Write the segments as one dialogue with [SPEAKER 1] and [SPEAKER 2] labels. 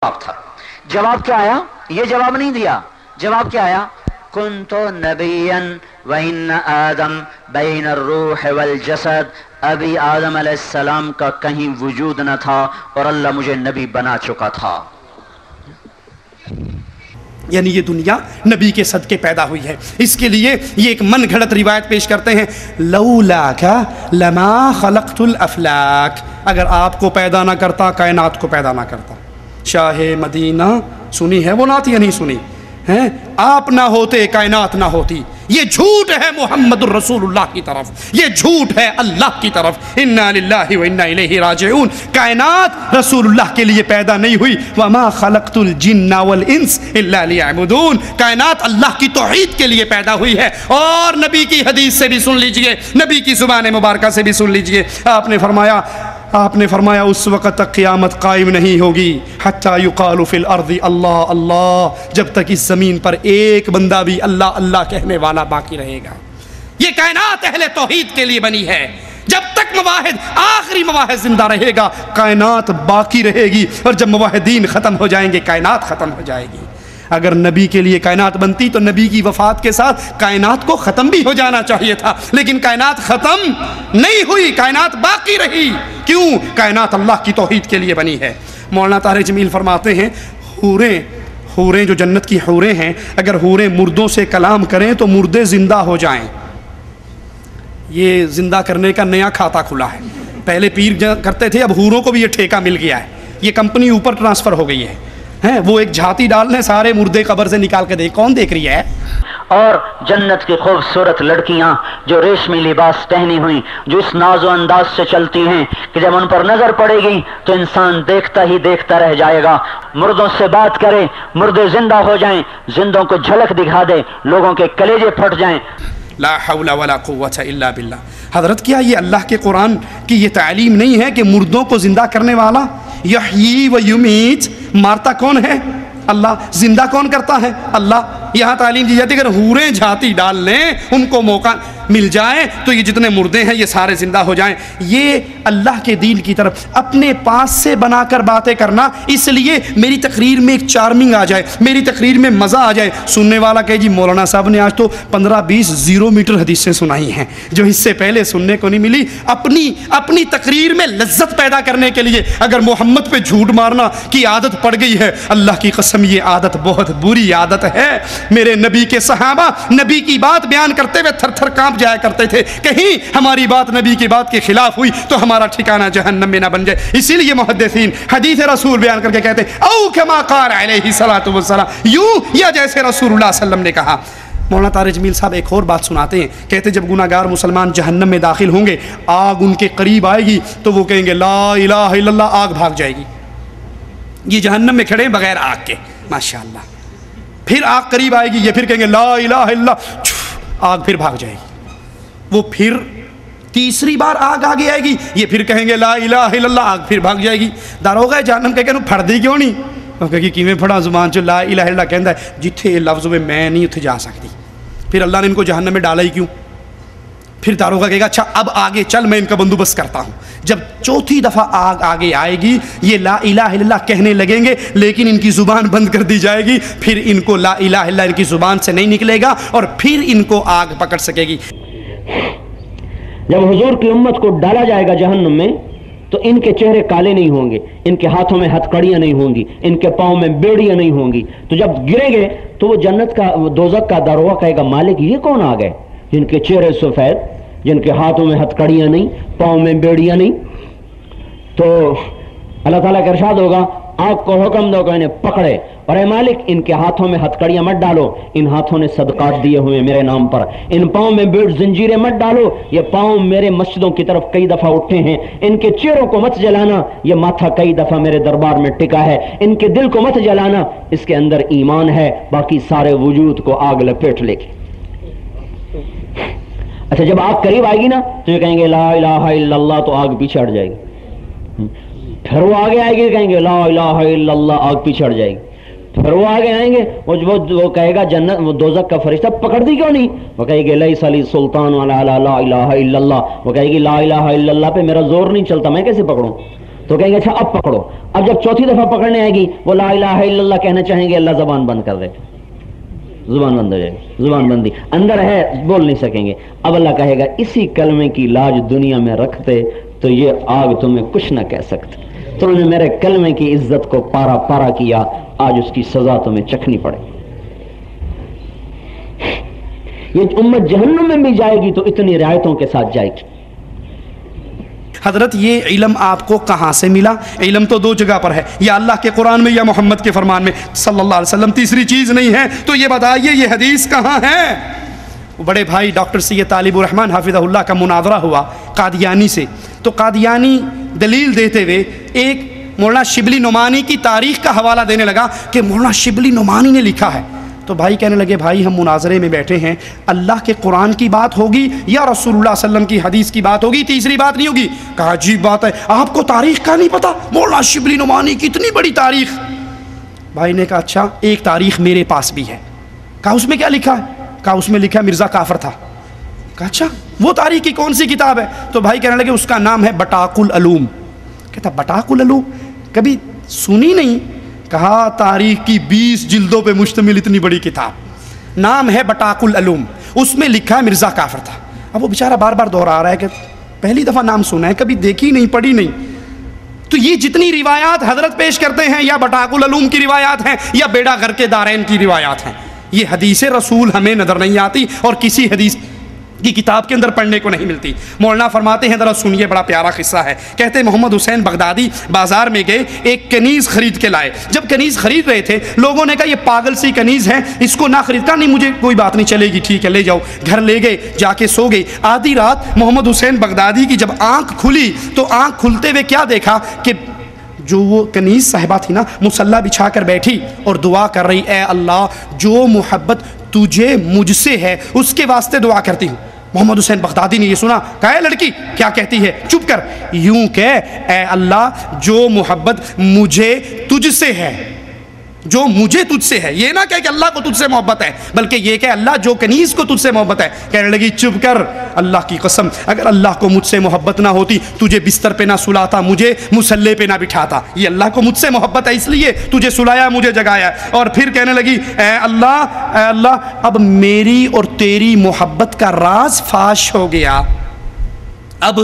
[SPEAKER 1] جواب تھا. جواب کیا آیا؟ یہ جواب نہیں دیا. جواب کیا آیا؟ کنتو نبیا وان آدم بین الروح والجسد. ابھی آدم علیہ السلام کا کہیں وجود نہ تھا اور اللہ مجھے نبی بنا چکا تھا.
[SPEAKER 2] یعنی یہ دنیا نبی کے صدقے پیدا ہوئی ہے. اس کے لیے یہ ایک من گھڑت روایت پیش کرتے ہیں، لولاک لما خلقت الافلاک، اگر آپ کو پیدا نہ کرتا کائنات کو پیدا نہ کرتا. شاہ مدینہ سنی ہے وہ نعت یا نہیں سنی ہے؟ آپ نہ ہوتے کائنات نہ ہوتی. یہ جھوٹ ہے محمد الرسول اللہ کی طرف، یہ جھوٹ ہے اللہ کی طرف. انا للہ و انا الیہ راجعون. کائنات رسول اللہ کے لیے پیدا نہیں ہوئی. وما خلقت الجن والانس الا لیعبدون. کائنات اللہ کی توحید کے لیے پیدا ہوئی ہے. اور نبی کی حدیث سے بھی سن لیجئے، نبی کی زبان مبارکہ سے بھی سن لیجئے. آپ نے فرمایا اس وقت تک قیامت قائم نہیں ہوگی حتی یقال فی الارض اللہ اللہ، جب تک اس زمین پر ایک بندہ بھی اللہ اللہ کہنے والا باقی رہے گا. یہ کائنات اہل توحید کے لیے بنی ہے. جب تک مواحد، آخری مواحد زندہ رہے گا کائنات باقی رہے گی، اور جب مواحدین ختم ہو جائیں گے کائنات ختم ہو جائے گی. اگر نبی کے لیے کائنات بنتی تو نبی کی وفات کے ساتھ کائنات کو ختم بھی ہو جانا چاہیے تھا، لیکن کائنات ختم نہیں ہوئی، کائنات باقی رہی. کیوں؟ کائنات اللہ کی توحید کے لیے بنی ہے. مولانا طاہر جمیل فرماتے ہیں حوریں جو جنت کی حوریں ہیں، اگر حوریں مردوں سے کلام کریں تو مردے زندہ ہو جائیں. یہ زندہ کرنے کا نیا کھاتا کھلا ہے. پہلے پیر کرتے تھے، اب حوروں کو بھی یہ ٹھیکہ مل گیا ہے. یہ کمپنی اوپر ٹرانسفر ہو گئی ہے. وہ ایک جھاتی ڈال لیں، سارے مردے قبر سے نکال کے دیکھ، کون دیکھ رہی ہے؟
[SPEAKER 1] اور جنت کی خوبصورت لڑکیاں جو ریشمی لباس پہنی ہوئی، جو اس ناز و انداز سے چلتی ہیں کہ جب ان پر نظر پڑے گی تو انسان دیکھتا ہی دیکھتا رہ جائے گا. مردوں سے بات کرے، مردے زندہ ہو جائیں، زندوں کو جھلک دکھا دے، لوگوں کے کلیجے پھٹ جائیں.
[SPEAKER 2] لا حول ولا قوت الا باللہ. حضرت کیا یہ اللہ کے قرآن کی یہ تعلیم نہیں ہے کہ مردوں کو زندہ کرنے والا یحیی و یمیت؟ مارتا کون ہے؟ اللہ. زندہ کون کرتا ہے؟ اللہ. یہاں تعلیم دی جاتی ہے اگر حوریں جھاتی ڈال لیں، ان کو موقع مل جائے تو یہ جتنے مردے ہیں یہ سارے زندہ ہو جائیں. یہ اللہ کے دین کی طرف اپنے پاس سے بنا کر باتیں کرنا، اس لیے میری تقریر میں ایک چارمنگ آ جائے، میری تقریر میں مزہ آ جائے. سننے والا کہے جی مولانا صاحب نے آج تو 15-20 0 میٹر حدیثیں سنائی ہیں جو اس سے پہلے سننے کو نہیں ملی. اپنی تقریر میں لذت پیدا کرنے کے لیے اگر محمد پہ جھوٹ مارنا کی عادت پڑ گئی ہے، اللہ کی قسم یہ عادت بہت بری عادت ہے. میرے نبی کے صحابہ نبی کی بات بیان کرتے ہوئے تھر تھر کانپ جایا کرتے تھے، کہیں ہماری بات نبی کی بات کے خلاف ہوئی تو ہمارا ٹھکانہ جہنم میں نہ بن جائے. اسی لیے محدثین حدیث رسول بیان کر کے کہتے ہیں او کما قال علیہ الصلوۃ والسلام، یوں یا جیسے رسول اللہ صلی اللہ علیہ وسلم نے کہا. مولانا طاہر جمیل صاحب ایک اور بات سناتے ہیں، کہتے جب گناہ گار مسلمان جہنم میں داخل ہوں گے، آگ ان کے قریب آئے گی تو وہ کہیں گے لا الہ الا اللہ، آگ بھاگ جائے گی. یہ جہنم میں کھڑے بغیر آگ کے، ماشاءاللہ. پھر آگ قریب آئے گی، یہ پھر کہیں گے لا الہ الا اللہ، آگ پھر بھاگ جائے گی. وہ پھر تیسری بار آگ آگے آئے گی، یہ پھر کہیں گے لا الہ الا اللہ، آگ پھر بھاگ جائے گی. داروغہ جہنم کہہ کہ پھڑ دی کیوں نہیں؟ وہ کہے کہ کیویں پھڑا، زبان چ لا الہ الا اللہ کہندا ہے، جتھے یہ لفظ ہوئے میں نہیں اتھے جا سکتی. پھر اللہ نے ان کو جہنم میں ڈالا ہی کیوں؟ پھر داروغہ کہے گا اچھا اب آگے چل، میں ان کا بندوبست کرتا ہوں. جب چوتھی دفعہ آگ آگے آئے گی، یہ لا الہ الا اللہ کہنے لگیں گے لیکن ان کی زبان بند کر دی جائے گی، پھر ان کو لا الہ الا اللہ ان کی زبان سے نہیں نکلے گا اور پھر ان کو آگ پکڑ سکے گی.
[SPEAKER 3] جب حضور کی امت کو ڈالا جائے گا جہنم میں تو ان کے چہرے کالے نہیں ہوں گے، ان کے ہاتھوں میں ہتھکڑیاں نہیں ہوں گی، ان کے پاؤں میں بیڑیاں نہیں ہوں گی. تو جب گریں گے تو وہ جنت کا دوزخ کا داروغہ کہے گا مالک یہ کون آ گئے جن کے چہرے سفید، جن کے ہاتھوں میں ہتھکڑیاں نہیں، پاؤں میں بیڑیاں نہیں. تو اللہ تعالیٰ کا ارشاد ہوگا آگ کو حکم دو کہ انہیں پکڑے، اور اے مالک ان کے ہاتھوں میں ہتھکڑیاں مت ڈالو، ان ہاتھوں نے صدقات دیے ہوئے میرے نام پر. ان پاؤں میں بیڑ زنجیریں مت ڈالو، یہ پاؤں میرے مسجدوں کی طرف کئی دفعہ اٹھے ہیں. ان کے چہروں کو مت جلانا، یہ ماتھا کئی دفعہ میرے دربار میں ٹکا ہے. ان کے دل کو مت جلانا، اس کے اندر ایمان ہے، باقی سارے وجود کو آگ لپیٹ لے گی. اچھا جب آگ قریب آئے گی نا تو یہ کہیں گے لا الہ الا اللہ، تو آگ پیچھے ہٹ جائے گی. پھر وہ آگے آئے گی کہیں گے لا الہ الا اللہ، آگ پیچھے ہٹ جائے گی. پھر وہ آگے آئیں گے، وہ کہے گا جنت وہ دوزخ کا فرشتہ پکڑ دی کیوں نہیں؟ وہ کہے گی لیس لی سلطان علی لا الہ الا اللہ، وہ کہے گی لا الہ الا اللہ پہ میرا زور نہیں چلتا، میں کیسے پکڑوں؟ تو کہیں گے اچھا اب پکڑو. اب جب چوتھی دفعہ پکڑنے آئے گی وہ لا الہ الا اللہ کہنا چاہیں گے, اللہ زبان بند کر دے, زبان بند ہو جائے, زبان بندی اندر ہے, بول نہیں سکیں گے. اب اللہ کہے گا اسی کلمے کی لاج دنیا میں رکھتے تو یہ آگ تمہیں کچھ نہ کہہ سکتے. تم نے میرے کلمے کی عزت کو پارا پارا کیا, آج اس کی سزا تمہیں چکھنی پڑے. یہ امت جہنم میں بھی جائے گی تو اتنی رعایتوں کے ساتھ جائے گی.
[SPEAKER 2] حضرت یہ علم آپ کو کہاں سے ملا؟ علم تو دو جگہ پر ہے, یا اللہ کے قرآن میں یا محمد کے فرمان میں صلی اللہ علیہ وسلم, تیسری چیز نہیں ہے. تو یہ بتائیے یہ حدیث کہاں ہے؟ بڑے بھائی ڈاکٹر سید طالب الرحمن حافظہ اللہ کا مناظرہ ہوا قادیانی سے, تو قادیانی دلیل دیتے ہوئے ایک مولانا شبلی نعمانی کی تاریخ کا حوالہ دینے لگا کہ مولانا شبلی نعمانی نے لکھا ہے. تو بھائی کہنے لگے بھائی ہم مناظرے میں بیٹھے ہیں, اللہ کے قرآن کی بات ہوگی یا رسول اللہ صلی اللہ علیہ وسلم کی حدیث کی بات ہوگی, تیسری بات نہیں ہوگی. کہا عجیب بات ہے, آپ کو تاریخ کا نہیں پتا؟ مولانا شبلی نعمانی کی اتنی بڑی تاریخ. بھائی نے کہا اچھا ایک تاریخ میرے پاس بھی ہے. کہا اس میں کیا لکھا ہے؟ کہا اس میں لکھا مرزا کافر تھا. کہا اچھا وہ تاریخ کی کون سی کتاب ہے؟ تو بھائی کہنے لگے اس کا نام ہے بٹاق العلوم. کہتا بٹاق العلوم کبھی سنی نہیں. کہا تاریخ کی 20 جلدوں پہ مشتمل اتنی بڑی کتاب, نام ہے بٹاق العلوم, اس میں لکھا ہے مرزا کافر تھا. اب وہ بیچارہ بار بار دہرا رہا ہے کہ پہلی دفعہ نام سنا ہے, کبھی دیکھی نہیں پڑھی نہیں. تو یہ جتنی روایات حضرت پیش کرتے ہیں یا بٹاق العلوم کی روایات ہیں یا بیڑا غر کے دارین کی روایات ہیں, یہ حدیث رسول ہمیں نظر نہیں آتی اور کسی حدیث کی کتاب کے اندر پڑھنے کو نہیں ملتی. مولانا فرماتے ہیں ذرا سنیے, بڑا پیارا قصہ ہے. کہتے ہیں محمد حسین بغدادی بازار میں گئے, ایک کنیز خرید کے لائے. جب کنیز خرید رہے تھے لوگوں نے کہا یہ پاگل سی کنیز ہے, اس کو نہ خرید. کہا نہیں مجھے کوئی بات نہیں, چلے گی, ٹھیک ہے لے جاؤ. گھر لے گئے, جا کے سو گئی. آدھی رات محمد حسین بغدادی کی جب آنکھ کھلی تو آنکھ کھلتے ہوئے کیا دیکھا کہ جو وہ کنیز صاحبہ تھی نا مصلی بچھا کر بیٹھی اور دعا کر رہی, اے اللہ جو محبت تجھے مجھ سے ہے اس کے واسطے دعا کرتی ہوں. محمد حسین بغدادی نے یہ سنا, کہا اے لڑکی کیا کہتی ہے, چپ کر, یوں کہ اے اللہ جو محبت مجھے تجھ سے ہے, جو مجھے تجھ سے ہے. یہ نہ کہے کہ اللہ کو تجھ سے محبت ہے, بلکہ یہ کہ اللہ جو کنیز کو تجھ سے محبت ہے. کہنے لگی چپ کر, اللہ کی قسم اگر اللہ کو مجھ سے محبت نہ ہوتی تجھے بستر پہ نہ سلاتا, مجھے مصلی پہ نہ بٹھاتا. یہ اللہ کو مجھ سے محبت ہے اس لیے تجھے سلایا, مجھے جگایا. اور پھر کہنے لگی اے اللہ اب میری اور تیری محبت کا راز فاش ہو گیا. اب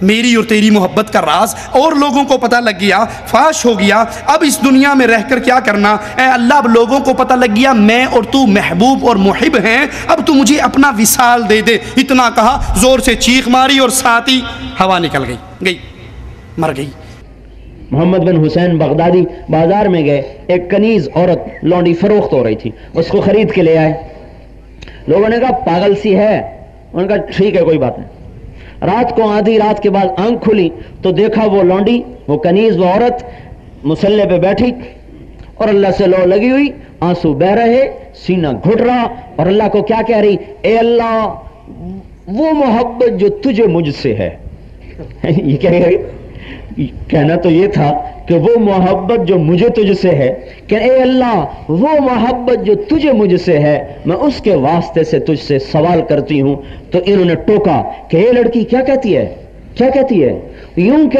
[SPEAKER 2] میری اور تیری محبت کا راز اور لوگوں کو پتہ لگ گیا, فاش ہو گیا. اب اس دنیا میں رہ کر کیا کرنا, اے اللہ اب لوگوں کو پتہ لگ گیا میں اور تو محبوب اور محب ہیں, اب تو مجھے اپنا وصال دے دے. اتنا کہا, زور سے چیخ ماری اور ساتھ ہی ہوا نکل گئی, مر گئی.
[SPEAKER 3] محمد بن حسین بغدادی بازار میں گئے, ایک کنیز عورت لونڈی فروخت ہو رہی تھی, اس کو خرید کے لے آئے. لوگوں نے کہا پاگل سی ہے, انہوں نے کہا ٹھیک ہے کوئی بات نہیں. رات کو آدھی رات کے بعد آنکھ کھلی تو دیکھا وہ لونڈی, وہ کنیز, وہ عورت مصلی پہ بیٹھی اور اللہ سے لو لگی ہوئی, آنسو بہ رہے, سینہ گھٹ رہا, اور اللہ کو کیا کہہ رہی, اے اللہ وہ محبت جو تجھے مجھ سے ہے. یہ کہنا تو یہ تھا کہ وہ محبت جو مجھے تجھ سے ہے, کہ اے اللہ وہ محبت جو تجھے مجھ سے ہے میں اس کے واسطے سے تجھ سے سوال کرتی ہوں. تو انہوں نے ٹوکا کہ اے لڑکی کیا کہتی ہے, کیا کہتی ہے, یوں کہ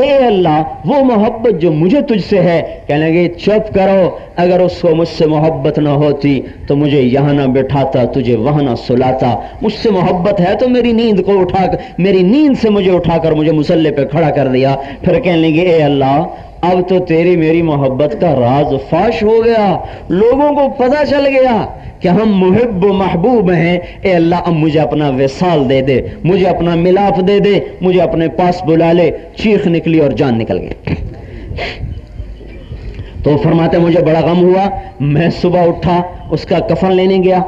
[SPEAKER 3] اے اللہ وہ محبت جو مجھے تجھ سے ہے. کہنے لگے چپ کرو, اگر اس کو مجھ سے محبت نہ ہوتی تو مجھے یہاں نہ بٹھاتا, تجھے وہاں نہ سلاتا. مجھ سے محبت ہے تو میری نیند کو اٹھا کر, میری نیند سے مجھے اٹھا کر مجھے مصلی پہ کھڑا کر دیا. پھر کہنے لگے اے اللہ اب تو تیری میری محبت کا راز فاش ہو گیا, لوگوں کو پتہ چل گیا کہ ہم محب و محبوب ہیں. اے اللہ اب مجھے اپنا وصال دے دے, مجھے اپنا ملاپ دے دے, مجھے اپنے پاس بلا لے. چیخ نکلی اور جان نکل گئی. تو فرماتے مجھے بڑا غم ہوا, میں صبح اٹھا اس کا کفن لینے گیا,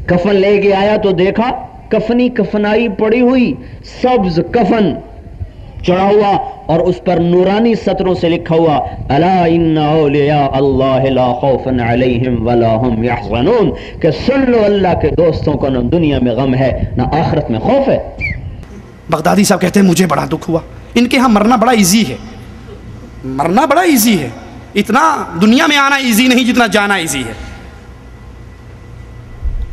[SPEAKER 3] کفن لے کے آیا تو دیکھا کفنی کفنائی پڑی ہوئی, سبز کفن چڑھا ہوا اور اس پر نورانی سطروں سے لکھا ہوا الا ان اولیاء اللہ لا خوف علیہم ولا هم يحزنون, کہ سن لو اللہ کے دوستوں کو نہ دنیا میں غم ہے نہ آخرت میں خوف ہے.
[SPEAKER 2] بغدادی صاحب کہتے ہیں مجھے بڑا دکھ ہوا, ان کے ہاں مرنا بڑا ایزی ہے, مرنا بڑا ایزی ہے, اتنا دنیا میں آنا ایزی نہیں جتنا جانا ایزی ہے.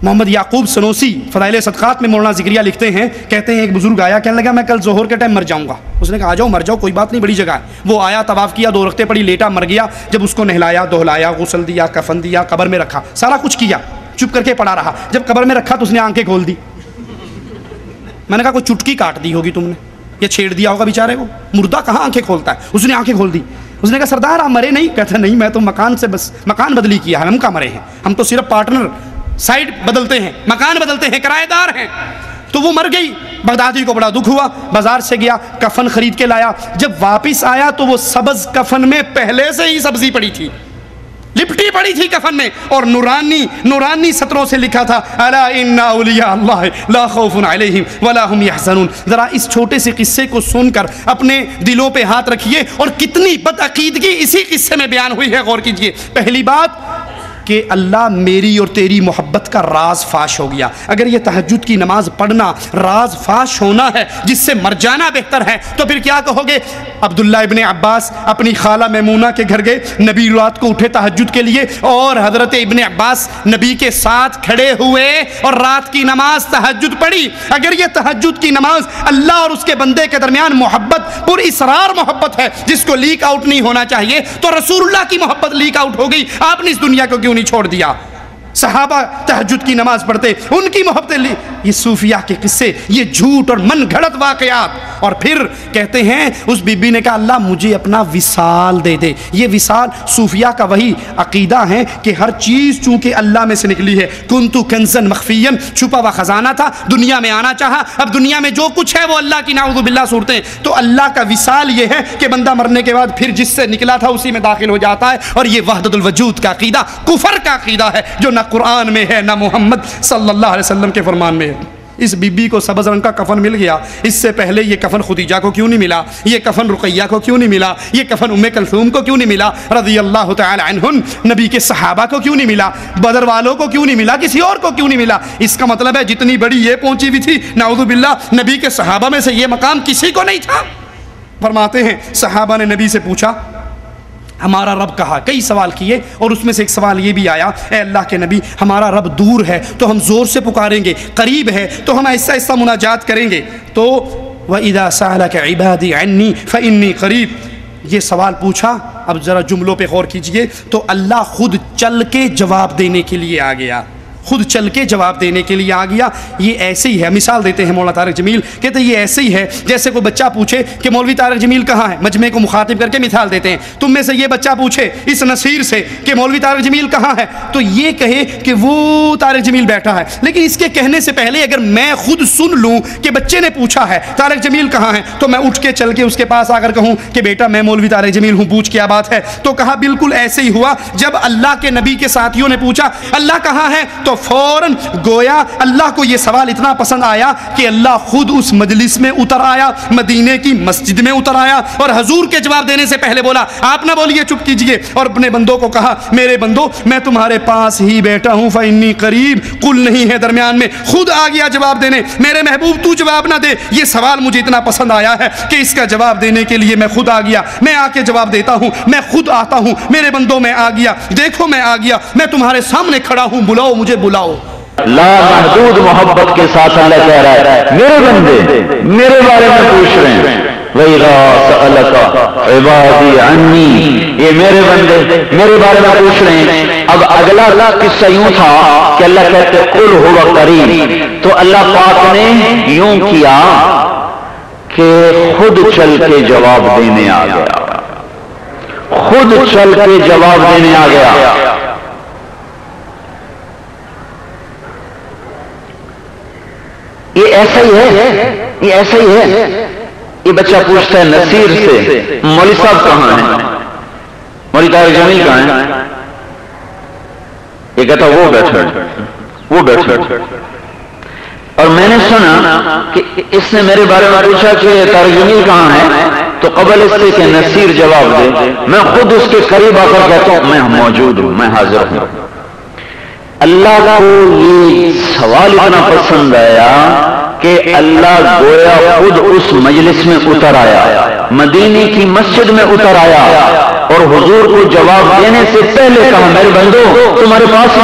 [SPEAKER 2] محمد یعقوب سنوسی فضائل صدقات میں مولانا ذکریہ لکھتے ہیں، کہتے ہیں ایک بزرگ آیا، کہنے لگا میں کل ظہر کے ٹائم مر جاؤں گا۔ اس نے کہا آ جاؤ مر جاؤ، کوئی بات نہیں، بڑی جگہ ہے۔ وہ آیا، طواف کیا، 2 رکعتیں پڑھی، لیٹا، مر گیا۔ جب اس کو نہلایا دہلایا، غسل دیا، کفن دیا، قبر میں رکھا، سارا کچھ کیا، چپ کر کے پڑا رہا۔ جب قبر میں رکھا تو اس نے آنکھیں کھول دی۔ میں نے کہا کوئی چٹکی کاٹ دی ہوگی تم نے یا چھیڑ دیا ہوگا بیچارے کو، مردہ کہاں آنکھیں کھولتا ہے؟ اس نے آنکھیں کھول دی۔ اس نے کہا سردار آپ مرے نہیں؟ کہتا نہیں، میں تو مکان سے بس مکان بدلی کیا ہے، ہم کا مرے ہیں، ہم تو صرف پارٹنر سائڈ بدلتے ہیں، مکان بدلتے ہیں، کرایہ دار ہیں۔ تو وہ مر گئی۔ بغدادی کو بڑا دکھ ہوا، بازار سے گیا، کفن خرید کے لایا۔ جب واپس آیا تو وہ سبز کفن میں پہلے سے ہی سبزی پڑی تھی، لپٹی پڑی تھی کفن میں، اور نورانی سطروں سے لکھا تھا الا ان اولیاء اللہ لا خوف علیہم ولا هم يحزنون۔ ذرا اس چھوٹے سے قصے کو سن کر اپنے دلوں پہ ہاتھ رکھیے، اور کتنی بدعقیدگی اسی قصے میں بیان ہوئی ہے، غور کیجئے۔ پہلی بات کہ اللہ میری اور تیری محبت کا راز فاش ہو گیا۔ اگر یہ تہجد کی نماز پڑھنا راز فاش ہونا ہے جس سے مر جانا بہتر ہے، تو پھر کیا کہو گے؟ عبداللہ ابن عباس اپنی خالہ میمونہ کے گھر گئے، نبی رات کو اٹھے تہجد کے لیے، اور حضرت ابن عباس نبی کے ساتھ کھڑے ہوئے اور رات کی نماز تہجد پڑھی۔ اگر یہ تہجد کی نماز اللہ اور اس کے بندے کے درمیان محبت، پر اسرار محبت ہے جس کو لیک آؤٹ نہیں ہونا چاہیے، تو رسول اللہ کی محبت لیک آؤٹ ہو گئی۔ آپ نے اس دنیا کو کیوں نہیں چھوڑ دیا؟ صحابہ تہجد کی نماز پڑھتے، ان کی محبتیں لی۔ یہ صوفیہ کے قصے، یہ جھوٹ اور من گھڑت واقعات۔ اور پھر کہتے ہیں اس بی بی نے کہا اللہ مجھے اپنا وصال دے دے۔ یہ وصال صوفیہ کا وہی عقیدہ ہے کہ ہر چیز چونکہ اللہ میں سے نکلی ہے، کنتو کنزن مخفین، چھپا ہوا خزانہ تھا، دنیا میں آنا چاہا، اب دنیا میں جو کچھ ہے وہ اللہ کی نعوذ باللہ صورتیں۔ تو اللہ کا وصال یہ ہے کہ بندہ مرنے کے بعد پھر جس سے نکلا تھا اسی میں داخل ہو جاتا ہے، اور یہ وحدت الوجود کا عقیدہ کفر کا عقیدہ ہے جو نہ قرآن میں ہے نہ محمد صلی اللہ علیہ وسلم کے فرمان میں ہے۔ اس بی بی کو سبز رنگ کا کفن مل گیا، اس سے پہلے یہ کفن خدیجہ کو کیوں نہیں ملا؟ یہ کفن رقیہ کو کیوں نہیں ملا؟ یہ کفن ام کلثوم کو کیوں نہیں ملا رضی اللہ تعالی عنہن؟ نبی کے صحابہ کو کیوں نہیں ملا؟ بدر والوں کو کیوں نہیں ملا؟ کسی اور کو کیوں نہیں ملا؟ اس کا مطلب ہے جتنی بڑی یہ پہنچی ہوئی تھی نعوذ باللہ، نبی کے صحابہ میں سے یہ مقام کسی کو نہیں تھا۔ فرماتے ہیں صحابہ نے نبی سے پوچھا ہمارا رب کہا، کئی سوال کیے، اور اس میں سے ایک سوال یہ بھی آیا اے اللہ کے نبی ہمارا رب دور ہے تو ہم زور سے پکاریں گے، قریب ہے تو ہم ایسا ایسا مناجات کریں گے۔ تو وَإِذَا سَأَلَكَ عِبَادِي عَنِّي فَإِنِّي قَرِيب، یہ سوال پوچھا۔ اب ذرا جملوں پہ غور کیجئے، تو اللہ خود چل کے جواب دینے کے لیے آ گیا، خود چل کے جواب دینے کے لیے آ گیا۔ یہ ایسے ہی ہے، مثال دیتے ہیں مولانا طارق جمیل، کہتے ہیں یہ ایسے ہی ہے جیسے کوئی بچہ پوچھے کہ مولوی طارق جمیل کہاں ہے، مجمع کو مخاطب کر کے مثال دیتے ہیں۔ تم میں سے یہ بچہ پوچھے اس نصیر سے کہ مولوی طارق جمیل کہاں ہے، تو یہ کہے کہ وہ طارق جمیل بیٹھا ہے، لیکن اس کے کہنے سے پہلے اگر میں خود سن لوں کہ بچے نے پوچھا ہے طارق جمیل کہاں ہے، تو میں اٹھ کے چل کے اس کے پاس آ کر کہوں کہ بیٹا میں مولوی طارق جمیل ہوں، پوچھ کیا بات ہے؟ تو کہا بالکل ایسے ہی ہوا جب اللہ کے نبی کے ساتھیوں نے پوچھا اللہ کہاں ہے، تو فوراً گویا اللہ کو یہ سوال اتنا پسند آیا کہ اللہ خود اس مجلس میں اتر آیا، مدینے کی مسجد میں اتر آیا، اور حضور کے جواب دینے سے پہلے بولا آپ نہ بولیے، چپ کیجئے، اور اپنے بندوں کو کہا میرے بندو میں تمہارے پاس ہی بیٹھا ہوں، فإنی قریب، قل نہیں ہے درمیان میں، خود آ گیا جواب دینے۔ میرے محبوب تو جواب نہ دے، یہ سوال مجھے اتنا پسند آیا ہے کہ اس کا جواب دینے کے لیے میں خود آ گیا، میں آ کے جواب دیتا ہوں، میں خود آتا ہوں، میرے بندوں میں آ گیا، دیکھو میں آ گیا، میں تمہارے سامنے کھڑا ہوں، بلاؤ مجھے بلاؤ۔
[SPEAKER 4] لا محدود محبت کے ساتھ اللہ کہہ رہا ہے میرے بندے میرے بارے میں پوچھ رہے ہیں، وَإِذَا سَأَلَكَ عِبَادِي عَنِّي، یہ میرے بندے میرے بارے میں پوچھ رہے ہیں۔ اب اگلا قصہ یوں تھا کہ اللہ کہتے قُلْ هُوَ قَرِيبٌ، تو اللہ پاک نے یوں کیا کہ خود چل کے جواب دینے آ گیا، خود چل کے جواب دینے آ گیا۔ یہ ایسا ہی ہے، یہ ایسا ہی ہے۔ یہ بچہ پوچھتا ہے نصیر سے مولوی صاحب کہاں ہیں، مولوی طارق جمیل کہاں ہیں؟ یہ کہتا وہ بیٹھے، اور میں نے سنا کہ اس نے میرے بارے میں پوچھا کہ طارق جمیل کہاں ہے، تو قبل اس سے کہ نصیر جواب دے میں خود اس کے قریب آ کر کہتا ہوں میں موجود ہوں، میں حاضر ہوں۔ اللہ کو یہ سوال اتنا پسند آیا کہ اللہ گویا خود اس مجلس میں اتر آیا، مدینے کی مسجد میں اتر آیا، اور حضور کو جواب دینے سے پہلے کہا میرے بندو تمہارے پاس